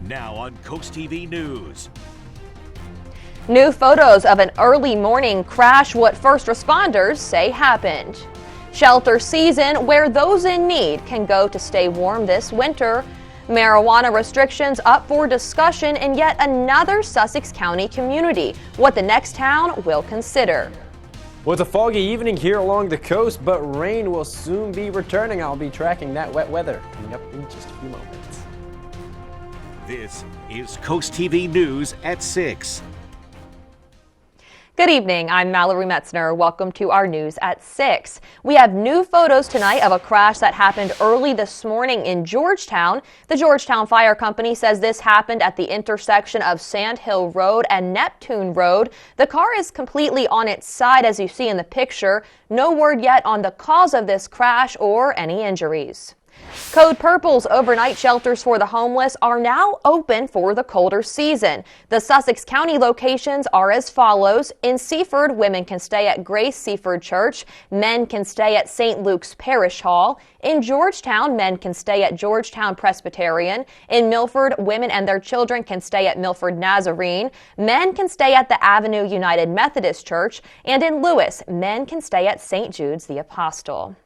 Now on CoastTV News. New photos of an early morning crash, what first responders say happened. Shelter season, where those in need can go to stay warm this winter. Marijuana restrictions up for discussion in yet another Sussex County community. What the next town will consider. Well, it's a foggy evening here along the coast, but rain will soon be returning. I'll be tracking that wet weather coming up in just a few moments. This is CoastTV News at 6. Good evening, I'm Mallory Metzner. Welcome to our news at 6. We have new photos tonight of a crash that happened early this morning in Georgetown. The Georgetown Fire Company says this happened at the intersection of Sand Hill Road and Neptune Road. The car is completely on its side, as you see in the picture. No word yet on the cause of this crash or any injuries. Code Purple's overnight shelters for the homeless are now open for the colder season. The Sussex County locations are as follows. In Seaford, women can stay at Grace Seaford Church. Men can stay at St. Luke's Parish Hall. In Georgetown, men can stay at Georgetown Presbyterian. In Milford, women and their children can stay at Milford Nazarene. Men can stay at the Avenue United Methodist Church. And in Lewis, men can stay at St. Jude's the Apostle.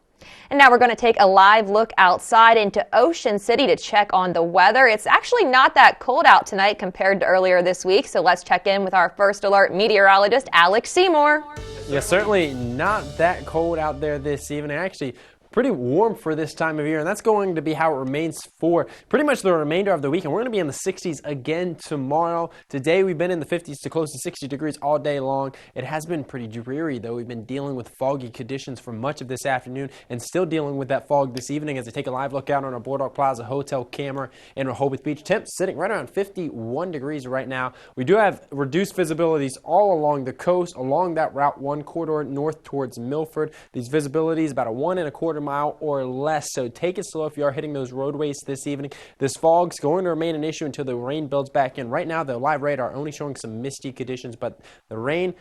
And now we're going to take a live look outside into Ocean City to check on the weather. It's actually not that cold out tonight compared to earlier this week, so let's check in with our first alert meteorologist, Alex Seymour. Yeah, certainly not that cold out there this evening. Actually, pretty warm for this time of year, and that's going to be how it remains for pretty much the remainder of the week. And we're going to be in the 60s again tomorrow. Today we've been in the 50s to close to 60 degrees all day long. It has been pretty dreary, though. We've been dealing with foggy conditions for much of this afternoon and still dealing with that fog this evening as I take a live look out on our Boardwalk Plaza hotel camera in Rehoboth Beach. Temps sitting right around 51 degrees right now. We do have reduced visibilities all along the coast, along that Route 1 corridor north towards Milford. These visibilities about a 1 1/4 mile or less, so take it slow if you are hitting those roadways this evening. This fog's going to remain an issue until the rain builds back in. Right now, the live radar only showing some misty conditions, but the rain,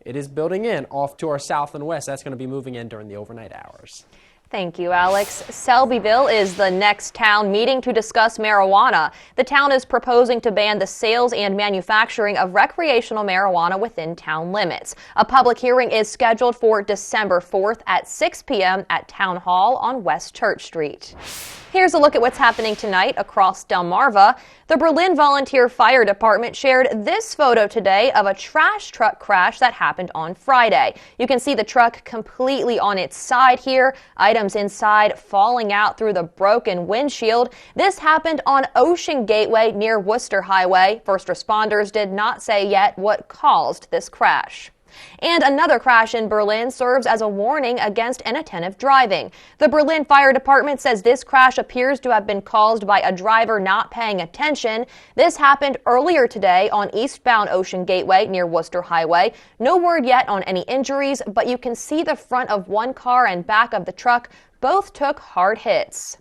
it is building in off to our south and west. That's going to be moving in during the overnight hours. Thank you, Alex. Selbyville is the next town meeting to discuss marijuana. The town is proposing to ban the sales and manufacturing of recreational marijuana within town limits. A public hearing is scheduled for December 4th at 6 p.m. at Town Hall on West Church Street. Here's a look at what's happening tonight across Delmarva. The Berlin Volunteer Fire Department shared this photo today of a trash truck crash that happened on Friday. You can see the truck completely on its side here, items inside falling out through the broken windshield. This happened on Ocean Gateway near Worcester Highway. First responders did not say yet what caused this crash. And another crash in Berlin serves as a warning against inattentive driving. The Berlin Fire Department says this crash appears to have been caused by a driver not paying attention. This happened earlier today on eastbound Ocean Gateway near Worcester Highway. No word yet on any injuries, but you can see the front of one car and back of the truck. Both took hard hits.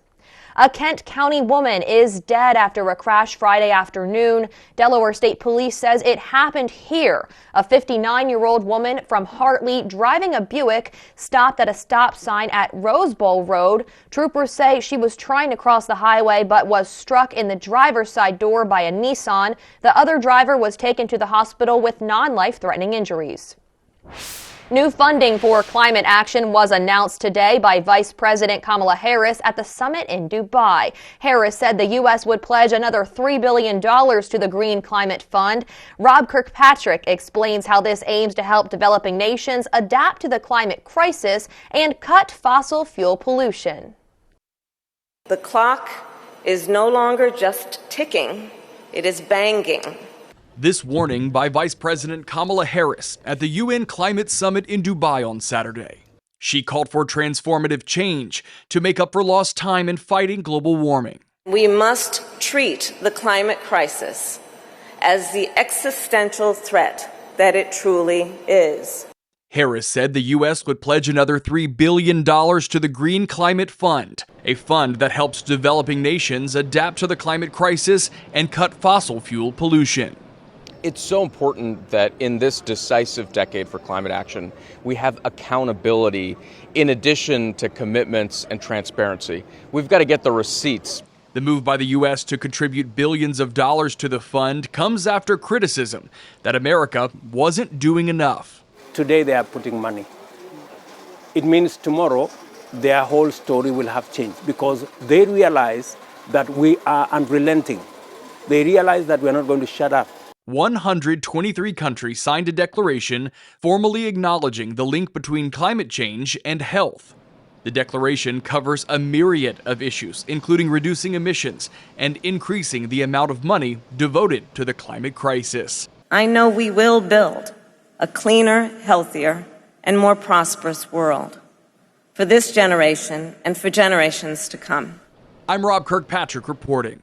A Kent County woman is dead after a crash Friday afternoon. Delaware State Police says it happened here. A 59-year-old woman from Hartley driving a Buick stopped at a stop sign at Rose Bowl Road. Troopers say she was trying to cross the highway but was struck in the driver's side door by a Nissan. The other driver was taken to the hospital with non-life-threatening injuries. New funding for climate action was announced today by Vice President Kamala Harris at the summit in Dubai. Harris said the U.S. would pledge another $3 billion to the Green Climate Fund. Rob Kirkpatrick explains how this aims to help developing nations adapt to the climate crisis and cut fossil fuel pollution. The clock is no longer just ticking, it is banging. This warning by Vice President Kamala Harris at the UN Climate Summit in Dubai on Saturday. She called for transformative change to make up for lost time in fighting global warming. We must treat the climate crisis as the existential threat that it truly is. Harris said the U.S. would pledge another $3 billion to the Green Climate Fund, a fund that helps developing nations adapt to the climate crisis and cut fossil fuel pollution. It's so important that in this decisive decade for climate action, we have accountability in addition to commitments and transparency. We've got to get the receipts. The The move by the U.S. to contribute billions of dollars to the fund comes after criticism that America wasn't doing enough. Today they are putting money. It means tomorrow their whole story will have changed because they realize that we are unrelenting. They realize that we're not going to shut up. 123 countries signed a declaration formally acknowledging the link between climate change and health. The declaration covers a myriad of issues, including reducing emissions and increasing the amount of money devoted to the climate crisis. I know we will build a cleaner, healthier, and more prosperous world for this generation and for generations to come. I'm Rob Kirkpatrick reporting.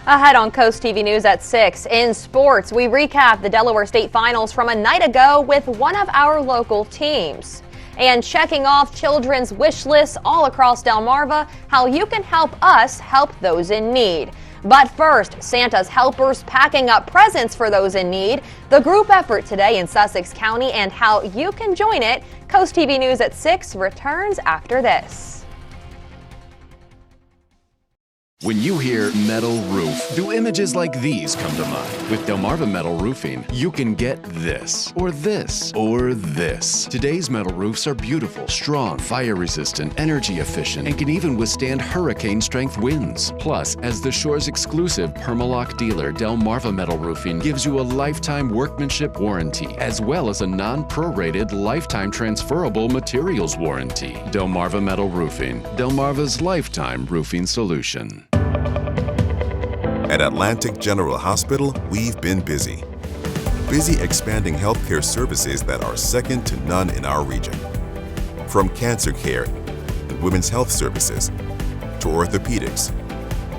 Ahead on Coast TV News at 6. In sports, we recap the Delaware State Finals from a night ago with one of our local teams. And checking off children's wish lists all across Delmarva, how you can help us help those in need. But first, Santa's helpers packing up presents for those in need, the group effort today in Sussex County, and how you can join it. Coast TV News at 6 returns after this. When you hear metal roof, do images like these come to mind? With Delmarva Metal Roofing, you can get this, or this, or this. Today's metal roofs are beautiful, strong, fire-resistant, energy-efficient, and can even withstand hurricane-strength winds. Plus, as the shore's exclusive Permalock dealer, Delmarva Metal Roofing gives you a lifetime workmanship warranty, as well as a non-prorated lifetime transferable materials warranty. Delmarva Metal Roofing, Delmarva's lifetime roofing solution. At Atlantic General Hospital, we've been busy. Busy expanding healthcare services that are second to none in our region. From cancer care and women's health services to orthopedics,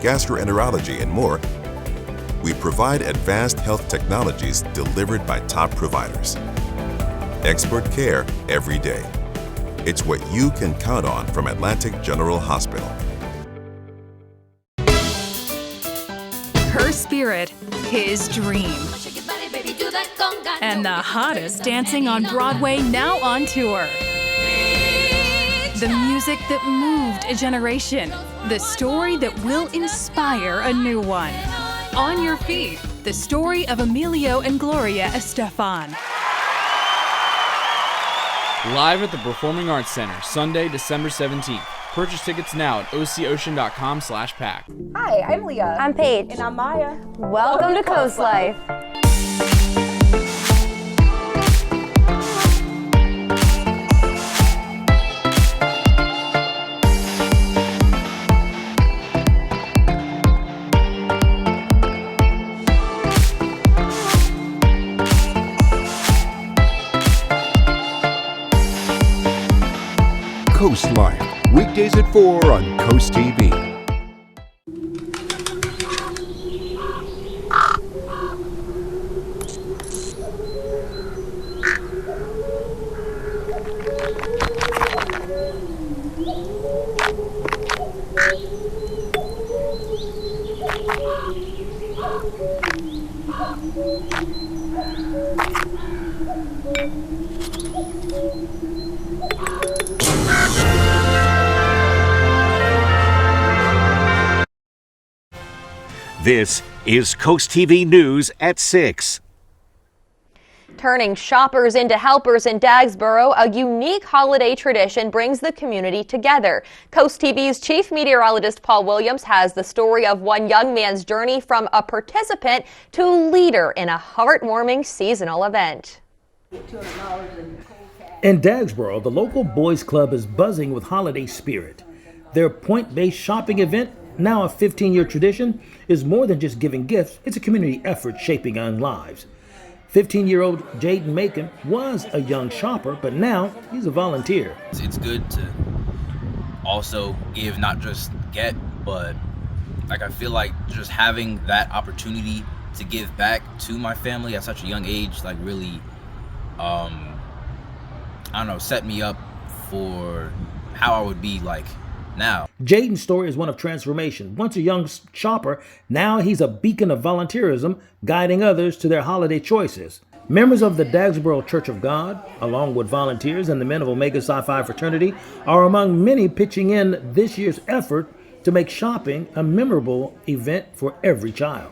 gastroenterology, and more, we provide advanced health technologies delivered by top providers. Expert care every day. It's what you can count on from Atlantic General Hospital. Her spirit, his dream. And the hottest dancing on Broadway now on tour. The music that moved a generation. The story that will inspire a new one. On your feet, the story of Emilio and Gloria Estefan. Live at the Performing Arts Center, Sunday, December 17th. Purchase tickets now at ococean.com/pack. Hi, I'm Leah. I'm Paige. And I'm Maya. Welcome to Coast Life. Coast Life, weekdays at 4 on Coast TV. This is Coast TV News at 6. Turning shoppers into helpers in Dagsboro, a unique holiday tradition brings the community together. Coast TV's chief meteorologist Paul Williams has the story of one young man's journey from a participant to leader in a heartwarming seasonal event. In Dagsboro, the local boys club is buzzing with holiday spirit. Their point-based shopping event, now a 15-year tradition, is more than just giving gifts. It's a community effort shaping young lives. 15-year-old Jaden Macon was a young shopper, but now he's a volunteer. It's good to also give, not just get, but I feel like just having that opportunity to give back to my family at such a young age, really, set me up for how I would be now. Jaden's story is one of transformation. Once a young shopper, now he's a beacon of volunteerism, guiding others to their holiday choices. Members of the Dagsboro Church of God, along with volunteers and the men of Omega Psi Phi fraternity, are among many pitching in this year's effort to make shopping a memorable event for every child.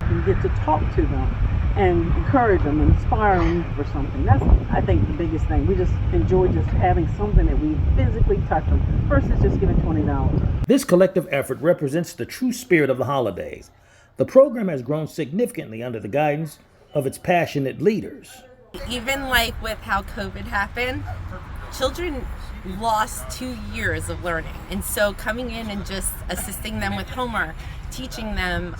You get to talk to them and encourage them and inspire them for something. That's, I think, the biggest thing. We just enjoy just having something that we physically touch them versus just giving $20. This collective effort represents the true spirit of the holidays. The program has grown significantly under the guidance of its passionate leaders. Even like with how COVID happened, children lost 2 years of learning. And so coming in and just assisting them with homework, teaching them,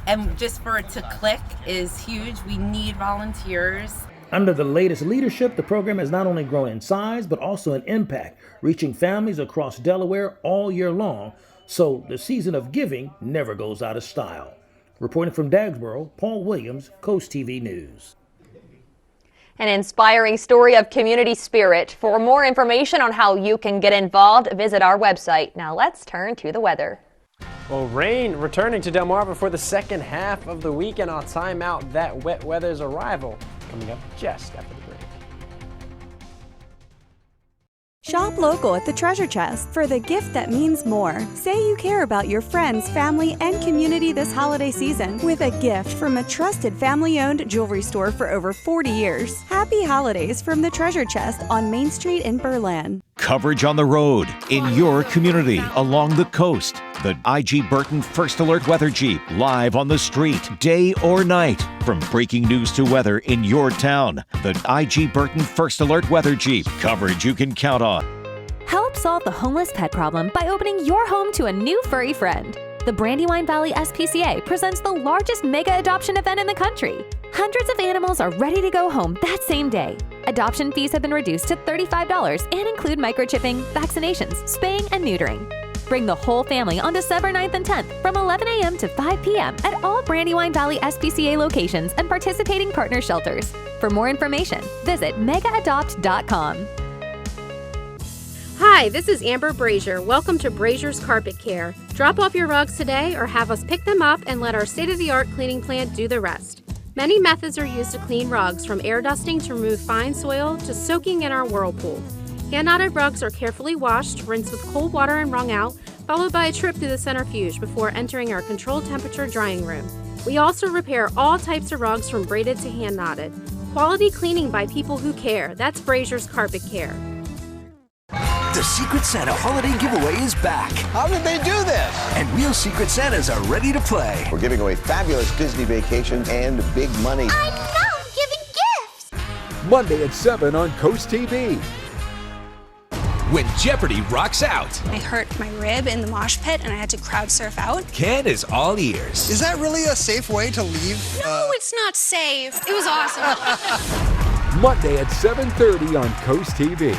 and just for it to click is huge. We need volunteers. Under the latest leadership, the program has not only grown in size, but also in impact, reaching families across Delaware all year long. So the season of giving never goes out of style. Reporting from Dagsboro, Paul Williams, Coast TV News. An inspiring story of community spirit. For more information on how you can get involved, visit our website. Now let's turn to the weather. Well, rain returning to Delmarva for the second half of the weekend. I'll time out that wet weather's arrival coming up just after the break. Shop local at the Treasure Chest for the gift that means more. Say you care about your friends, family, and community this holiday season with a gift from a trusted family-owned jewelry store for over 40 years. Happy holidays from the Treasure Chest on Main Street in Berlin. Coverage on the road, in your community, along the coast. The IG Burton First Alert Weather Jeep, live on the street, day or night. From breaking news to weather in your town, the IG Burton First Alert Weather Jeep, coverage you can count on. Help solve the homeless pet problem by opening your home to a new furry friend. The Brandywine Valley SPCA presents the largest mega adoption event in the country. Hundreds of animals are ready to go home that same day. Adoption fees have been reduced to $35 and include microchipping, vaccinations, spaying, and neutering. Bring the whole family on December 9th and 10th from 11 a.m. to 5 p.m. at all Brandywine Valley SPCA locations and participating partner shelters. For more information, visit megaadopt.com. Hi, this is Amber Brazier. Welcome to Brazier's Carpet Care. Drop off your rugs today or have us pick them up and let our state-of-the-art cleaning plant do the rest. Many methods are used to clean rugs, from air dusting to remove fine soil to soaking in our whirlpool. Hand-knotted rugs are carefully washed, rinsed with cold water and wrung out, followed by a trip through the centrifuge before entering our controlled temperature drying room. We also repair all types of rugs from braided to hand-knotted. Quality cleaning by people who care. That's Brazier's Carpet Care. The Secret Santa holiday giveaway is back. How did they do this? And real Secret Santas are ready to play. We're giving away fabulous Disney vacations and big money. I love giving gifts! Monday at 7 on Coast TV. When Jeopardy rocks out. I hurt my rib in the mosh pit and I had to crowd surf out. Ken is all ears. Is that really a safe way to leave? No, it's not safe. It was awesome. Monday at 7:30 on Coast TV.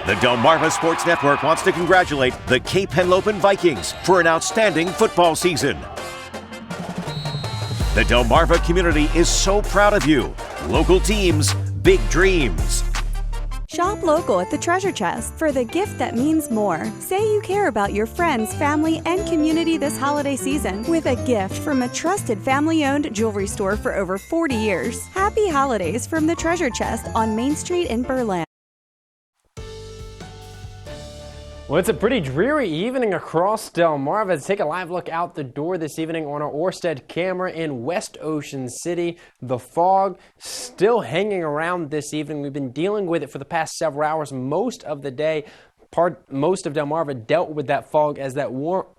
The Delmarva Sports Network wants to congratulate the Cape Henlopen Vikings for an outstanding football season. The Delmarva community is so proud of you. Local teams, big dreams. Shop local at the Treasure Chest for the gift that means more. Say you care about your friends, family, and community this holiday season with a gift from a trusted family-owned jewelry store for over 40 years. Happy holidays from the Treasure Chest on Main Street in Berlin. Well, it's a pretty dreary evening across Delmarva. Let's take a live look out the door this evening on our Orsted camera in West Ocean City. The fog still hanging around this evening. We've been dealing with it for the past several hours, most of the day. Most of Delmarva dealt with that fog as that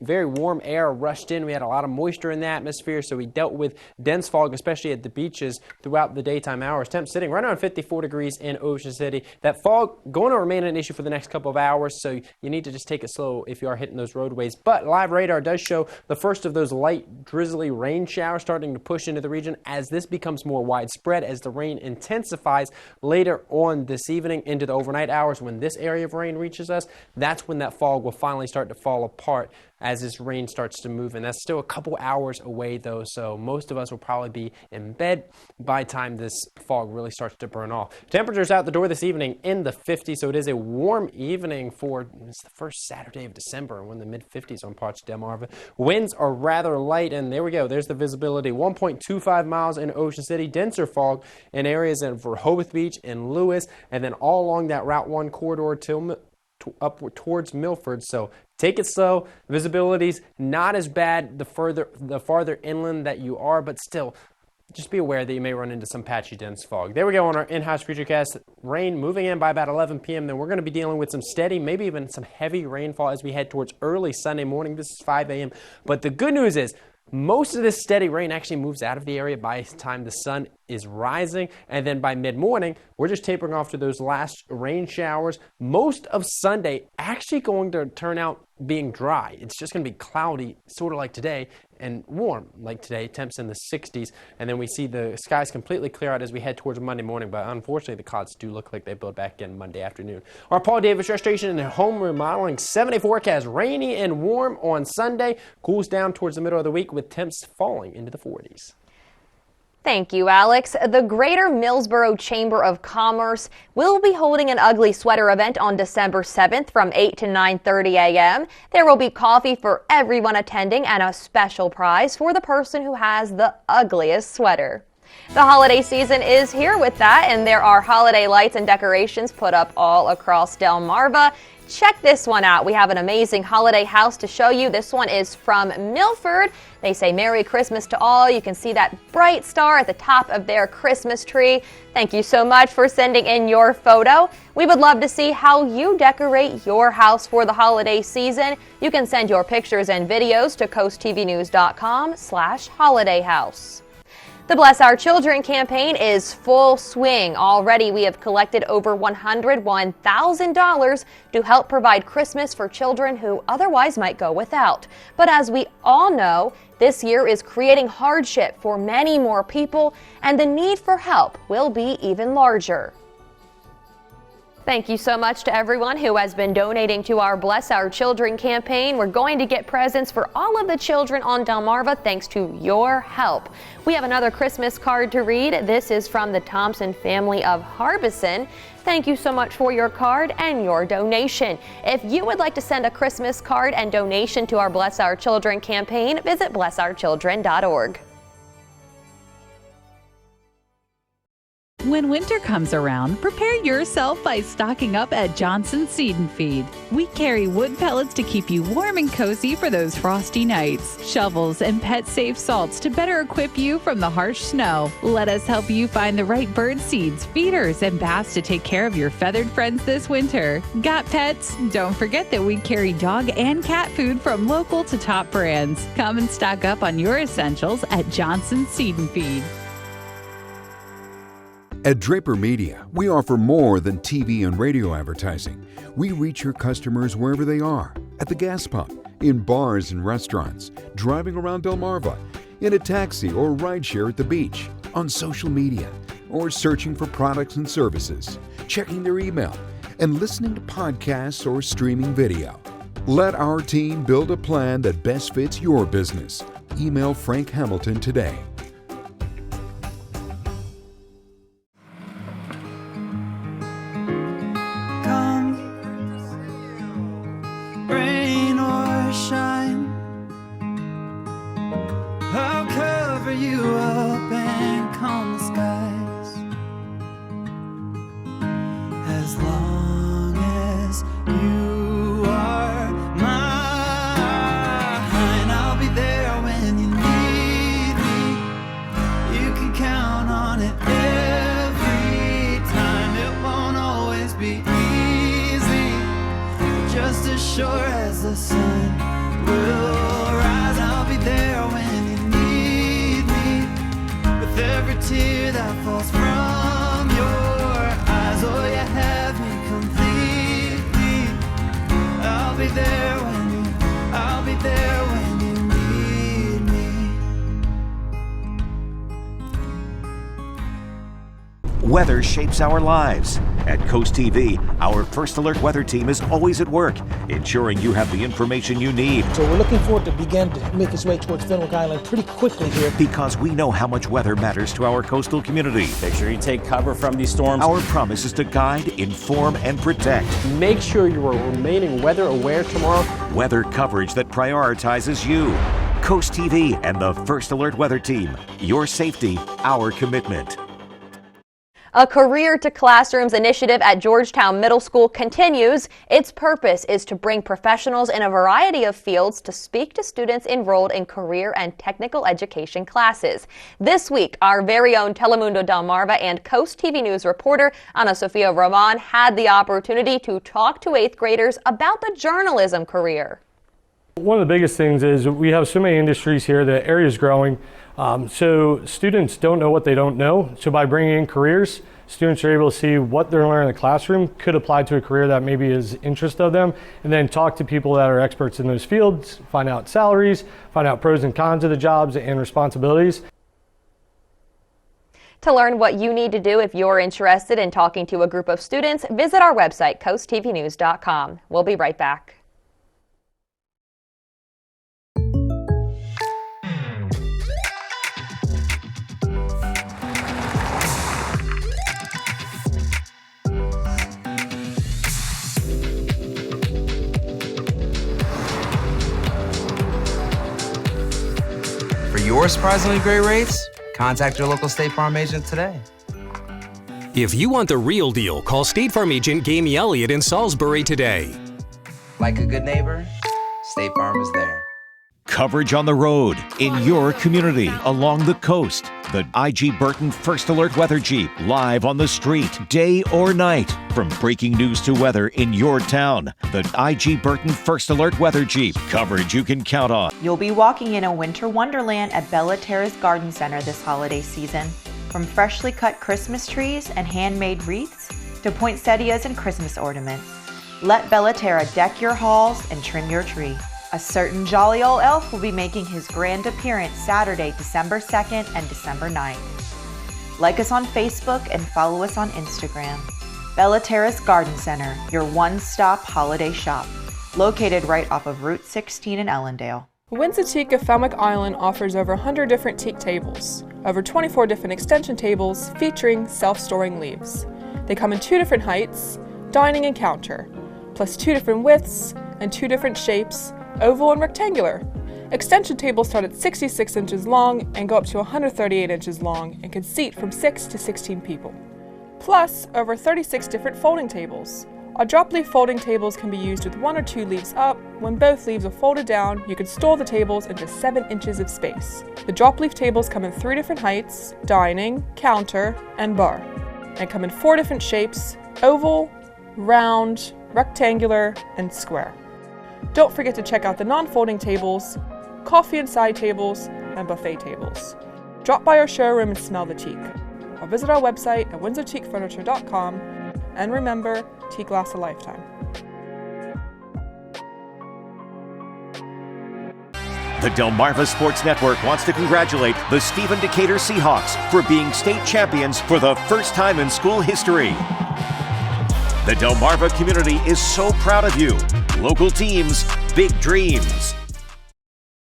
very warm air rushed in. We had a lot of moisture in the atmosphere, so we dealt with dense fog, especially at the beaches throughout the daytime hours. Temps sitting right around 54 degrees in Ocean City. That fog going to remain an issue for the next couple of hours, so you need to just take it slow if you are hitting those roadways. But live radar does show the first of those light, drizzly rain showers starting to push into the region as this becomes more widespread, as the rain intensifies later on this evening into the overnight hours. When this area of rain reaches us, that's when that fog will finally start to fall apart as this rain starts to move. And that's still a couple hours away, though, so most of us will probably be in bed by the time this fog really starts to burn off. Temperatures out the door this evening in the 50s, so it is a warm evening for it's the first Saturday of December, and we're in the mid-50s on parts of Delmarva. Winds are rather light, and there we go. There's the visibility. 1.25 miles in Ocean City. Denser fog in areas of Rehoboth Beach and Lewis, and then all along that Route 1 corridor up towards Milford, so take it slow. Visibility's not as bad the farther inland that you are, but still, just be aware that you may run into some patchy dense fog. There we go on our in-house futurecast. Rain moving in by about 11 p.m. Then we're going to be dealing with some steady, maybe even some heavy rainfall as we head towards early Sunday morning. This is 5 a.m. But the good news is most of this steady rain actually moves out of the area by the time the sun is rising. And then by mid-morning, we're just tapering off to those last rain showers. Most of Sunday actually going to turn out being dry. It's just going to be cloudy, sort of like today, and warm like today, temps in the 60s. And then we see the skies completely clear out as we head towards Monday morning. But unfortunately, the clouds do look like they build back again Monday afternoon. Our Paul Davis Restoration and Home Remodeling 7-day forecast. Rainy and warm on Sunday. Cools down towards the middle of the week with temps falling into the 40s. Thank you, Alex. The Greater Millsboro Chamber of Commerce will be holding an ugly sweater event on December 7th from 8 to 9:30 a.m. There will be coffee for everyone attending and a special prize for the person who has the ugliest sweater. The holiday season is here with that, and there are holiday lights and decorations put up all across Delmarva. Check this one out. We have an amazing holiday house to show you. This one is from Milford. They say Merry Christmas to all. You can see that bright star at the top of their Christmas tree. Thank you so much for sending in your photo. We would love to see how you decorate your house for the holiday season. You can send your pictures and videos to coasttvnews.com/holidayhouse. The Bless Our Children campaign is full swing. Already we have collected over $101,000 to help provide Christmas for children who otherwise might go without. But as we all know, this year is creating hardship for many more people, and the need for help will be even larger. Thank you so much to everyone who has been donating to our Bless Our Children campaign. We're going to get presents for all of the children on Delmarva thanks to your help. We have another Christmas card to read. This is from the Thompson family of Harbison. Thank you so much for your card and your donation. If you would like to send a Christmas card and donation to our Bless Our Children campaign, visit blessourchildren.org. When winter comes around, prepare yourself by stocking up at Johnson Seed and Feed. We carry wood pellets to keep you warm and cozy for those frosty nights, shovels and pet-safe salts to better equip you from the harsh snow. Let us help you find the right bird seeds, feeders, and baths to take care of your feathered friends this winter. Got pets? Don't forget that we carry dog and cat food from local to top brands. Come and stock up on your essentials at Johnson Seed and Feed. At Draper Media, we offer more than TV and radio advertising. We reach your customers wherever they are, at the gas pump, in bars and restaurants, driving around Delmarva, in a taxi or rideshare at the beach, on social media, or searching for products and services, checking their email, and listening to podcasts or streaming video. Let our team build a plan that best fits your business. Email Frank Hamilton today. Rain or shine, I'll cover you up and calm the skies. As long as you are mine, I'll be there when you need me. You can count on it every time. It won't always be easy, just as sure as the sun will rise. I'll be there when you need me, with every tear that falls from your eyes. Oh, you have me completely. I'll be there when you need me. Weather shapes our lives. At Coast TV, our First Alert weather team is always at work, ensuring you have the information you need. So we're looking for it to begin to make its way towards Fenwick Island pretty quickly here. Because we know how much weather matters to our coastal community. Make sure you take cover from these storms. Our promise is to guide, inform, and protect. Make sure you are remaining weather aware tomorrow. Weather coverage that prioritizes you. Coast TV and the First Alert weather team. Your safety, our commitment. A Career to Classrooms initiative at Georgetown Middle School continues. Its purpose is to bring professionals in a variety of fields to speak to students enrolled in career and technical education classes. This week, our very own Telemundo Delmarva and Coast TV News reporter Ana Sofia Roman had the opportunity to talk to 8th graders about the journalism career. One of the biggest things is we have so many industries here, the area is growing. So students don't know what they don't know. So by bringing in careers, students are able to see what they're learning in the classroom could apply to a career that maybe is interest of them, and then talk to people that are experts in those fields, find out salaries, find out pros and cons of the jobs and responsibilities. To learn what you need to do if you're interested in talking to a group of students, visit our website, coasttvnews.com. We'll be right back. For your surprisingly great rates, contact your local State Farm agent today. If you want the real deal, call State Farm agent Gamey Elliott in Salisbury today. Like a good neighbor, State Farm is there. Coverage on the road, in your community, along the coast. The IG Burton First Alert Weather Jeep, live on the street, day or night. From breaking news to weather in your town. The IG Burton First Alert Weather Jeep, coverage you can count on. You'll be walking in a winter wonderland at Bella Terrace Garden Center this holiday season. From freshly cut Christmas trees and handmade wreaths to poinsettias and Christmas ornaments. Let Bella Terra deck your halls and trim your tree. A certain jolly old elf will be making his grand appearance Saturday, December 2nd and December 9th. Like us on Facebook and follow us on Instagram. Bella Terrace Garden Center, your one-stop holiday shop. Located right off of Route 16 in Ellendale. Windsor Teak of Falmouth Island offers over 100 different teak tables, over 24 different extension tables featuring self-storing leaves. They come in 2 different heights, dining and counter, plus 2 different widths and 2 different shapes, oval and rectangular. Extension tables start at 66 inches long and go up to 138 inches long and can seat from 6 to 16 people. Plus, over 36 different folding tables. Our drop leaf folding tables can be used with 1 or 2 leaves up. When both leaves are folded down, you can store the tables into 7 inches of space. The drop leaf tables come in 3 different heights, dining, counter, and bar, and come in 4 different shapes, oval, round, rectangular, and square. Don't forget to check out the non-folding tables, coffee and side tables, and buffet tables. Drop by our showroom and smell the teak. Or visit our website at windsorteakfurniture.com. And remember, teak lasts a lifetime. The Delmarva Sports Network wants to congratulate the Stephen Decatur Seahawks for being state champions for the first time in school history. The Delmarva community is so proud of you. Local teams, big dreams.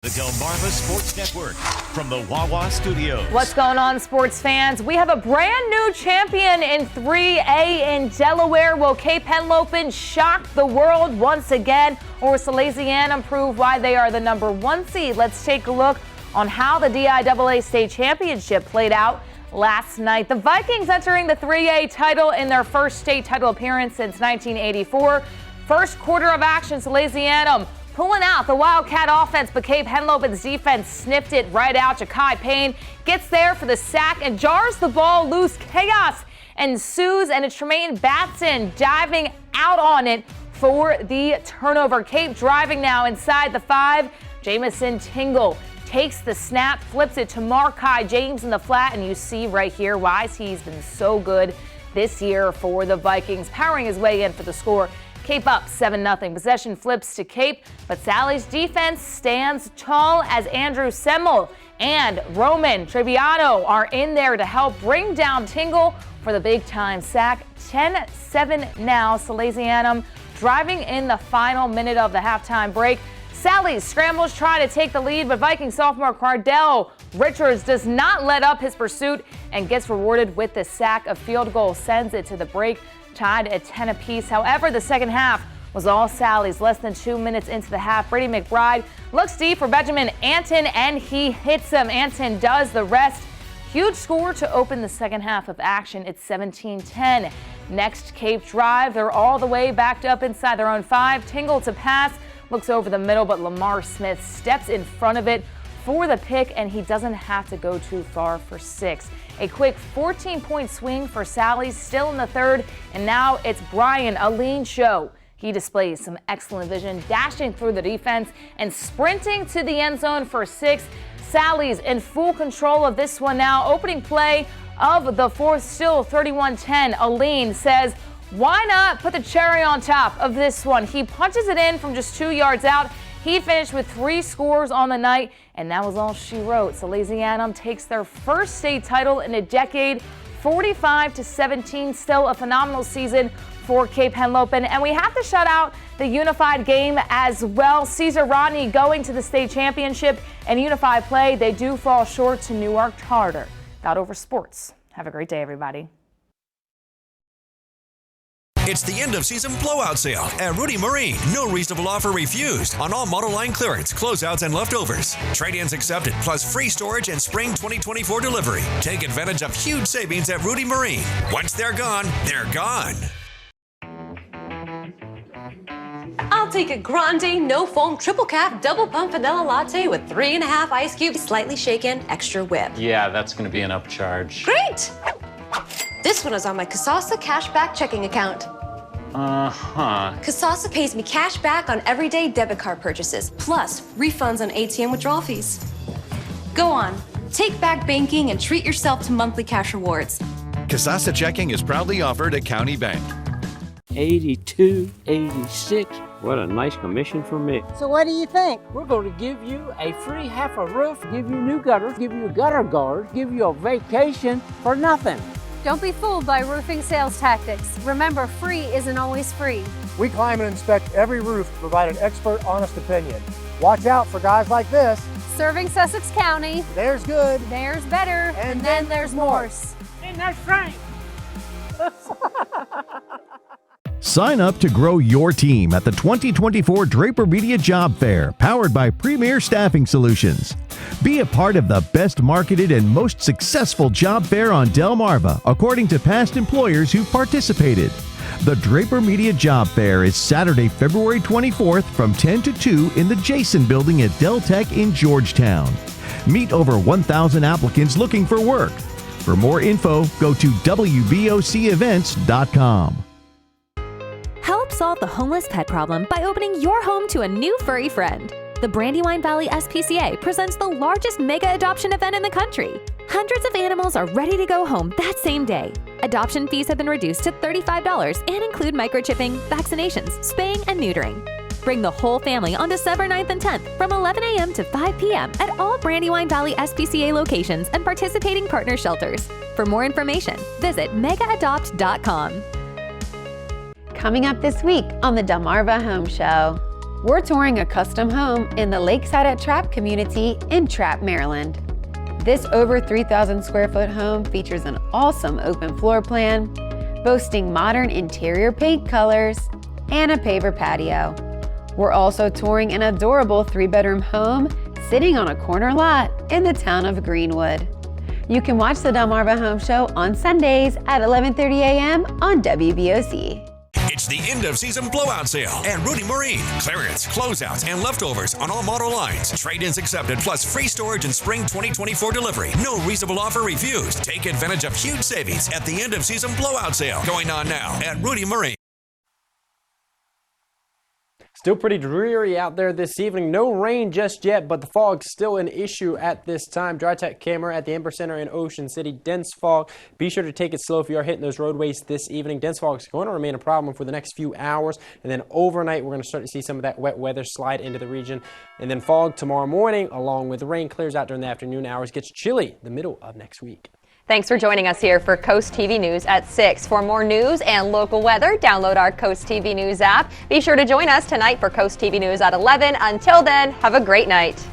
The Delmarva Sports Network from the Wawa Studios. What's going on, sports fans? We have a brand new champion in 3A in Delaware. Will Cape Henlopen shock the world once again, or will Salesianum prove why they are the number 1 seed? Let's take a look on how the DIAA state championship played out last night. The Vikings entering the 3A title in their first state title appearance since 1984. First quarter of action, Salesianum pulling out the Wildcat offense, but Cape Henlopen's defense sniffed it right out. Ja'Kai Payne gets there for the sack and jars the ball loose. Chaos ensues, and it's Tremaine Batson diving out on it for the turnover. Cape driving now inside the 5. Jamison Tingle takes the snap, flips it to Markai James in the flat, and you see right here why he's been so good this year for the Vikings, powering his way in for the score. Cape up 7-0. Possession flips to Cape, but Sally's defense stands tall as Andrew Semmel and Roman Treviano are in there to help bring down Tingle for the big-time sack. 10-7 now. Salesianum driving in the final minute of the halftime break. Sally's scrambles try to take the lead, but Viking sophomore Cardell Richards does not let up his pursuit and gets rewarded with the sack. A field goal sends it to the break, tied at 10 apiece. However, the second half was all Sally's. Less than 2 minutes into the half, Brady McBride looks deep for Benjamin Anton, and he hits him. Anton does the rest. Huge score to open the second half of action. It's 17-10. Next, Cape Drive. They're all the way backed up inside their own 5. Tingle to pass. Looks over the middle, but Lamar Smith steps in front of it for the pick, and he doesn't have to go too far for 6. A quick 14-point swing for Sally, still in the third, and now it's Brian, a lean show. He displays some excellent vision, dashing through the defense and sprinting to the end zone for 6. Sally's in full control of this one now. Opening play of the fourth, still 31-10. Aline says, why not put the cherry on top of this one? He punches it in from just 2 yards out. He finished with 3 scores on the night, and that was all she wrote. So Louisiana takes their first state title in a decade, 45-17. Still a phenomenal season for Cape Henlopen. And we have to shout out the Unified game as well. Caesar Rodney going to the state championship and Unified play. They do fall short to Newark Charter. That over sports. Have a great day, everybody. It's the end of season blowout sale at Rudy Marine. No reasonable offer refused on all model line clearance, closeouts, and leftovers. Trade-ins accepted, plus free storage and spring 2024 delivery. Take advantage of huge savings at Rudy Marine. Once they're gone, they're gone. I'll take a grande, no foam, triple cap, double pump vanilla latte with 3.5 ice cubes, slightly shaken, extra whip. Yeah, that's going to be an upcharge. Great! This one is on my Kasasa cashback checking account. Kasasa pays me cash back on everyday debit card purchases, plus refunds on ATM withdrawal fees. Go on, take back banking and treat yourself to monthly cash rewards. Kasasa checking is proudly offered at County Bank. 82, 86. What a nice commission for me. So what do you think? We're going to give you a free half a roof, give you new gutters, give you a gutter guard, give you a vacation for nothing. Don't be fooled by roofing sales tactics. Remember, free isn't always free. We climb and inspect every roof to provide an expert, honest opinion. Watch out for guys like this. Serving Sussex County. There's good. There's better. And then there's Morse. And that's Frank. Sign up to grow your team at the 2024 Draper Media Job Fair, powered by Premier Staffing Solutions. Be a part of the best marketed and most successful job fair on Delmarva, according to past employers who participated. The Draper Media Job Fair is Saturday, February 24th from 10 to 2 in the Jason Building at Del Tech in Georgetown. Meet over 1,000 applicants looking for work. For more info, go to wbocevents.com. Help solve the homeless pet problem by opening your home to a new furry friend. The Brandywine Valley SPCA presents the largest mega adoption event in the country. Hundreds of animals are ready to go home that same day. Adoption fees have been reduced to $35 and include microchipping, vaccinations, spaying, and neutering. Bring the whole family on December 9th and 10th from 11 a.m. to 5 p.m. at all Brandywine Valley SPCA locations and participating partner shelters. For more information, visit megaadopt.com. Coming up this week on the Delmarva Home Show, we're touring a custom home in the Lakeside at Trapp community in Trapp, Maryland. This over 3,000 square foot home features an awesome open floor plan, boasting modern interior paint colors and a paver patio. We're also touring an adorable 3-bedroom home sitting on a corner lot in the town of Greenwood. You can watch the Delmarva Home Show on Sundays at 11:30 a.m. on WBOC. It's the end of season blowout sale at Rudy Marine. Clearance, closeouts, and leftovers on all model lines. Trade-ins accepted, plus free storage and spring 2024 delivery. No reasonable offer refused. Take advantage of huge savings at the end of season blowout sale going on now at Rudy Marine. Still pretty dreary out there this evening. No rain just yet, but the fog's still an issue at this time. Dry-Tech camera at the Ember Center in Ocean City. Dense fog. Be sure to take it slow if you are hitting those roadways this evening. Dense fog is going to remain a problem for the next few hours. And then overnight, we're going to start to see some of that wet weather slide into the region. And then fog tomorrow morning, along with rain, clears out during the afternoon hours. Gets chilly the middle of next week. Thanks for joining us here for Coast TV News at 6. For more news and local weather, download our Coast TV News app. Be sure to join us tonight for Coast TV News at 11. Until then, have a great night.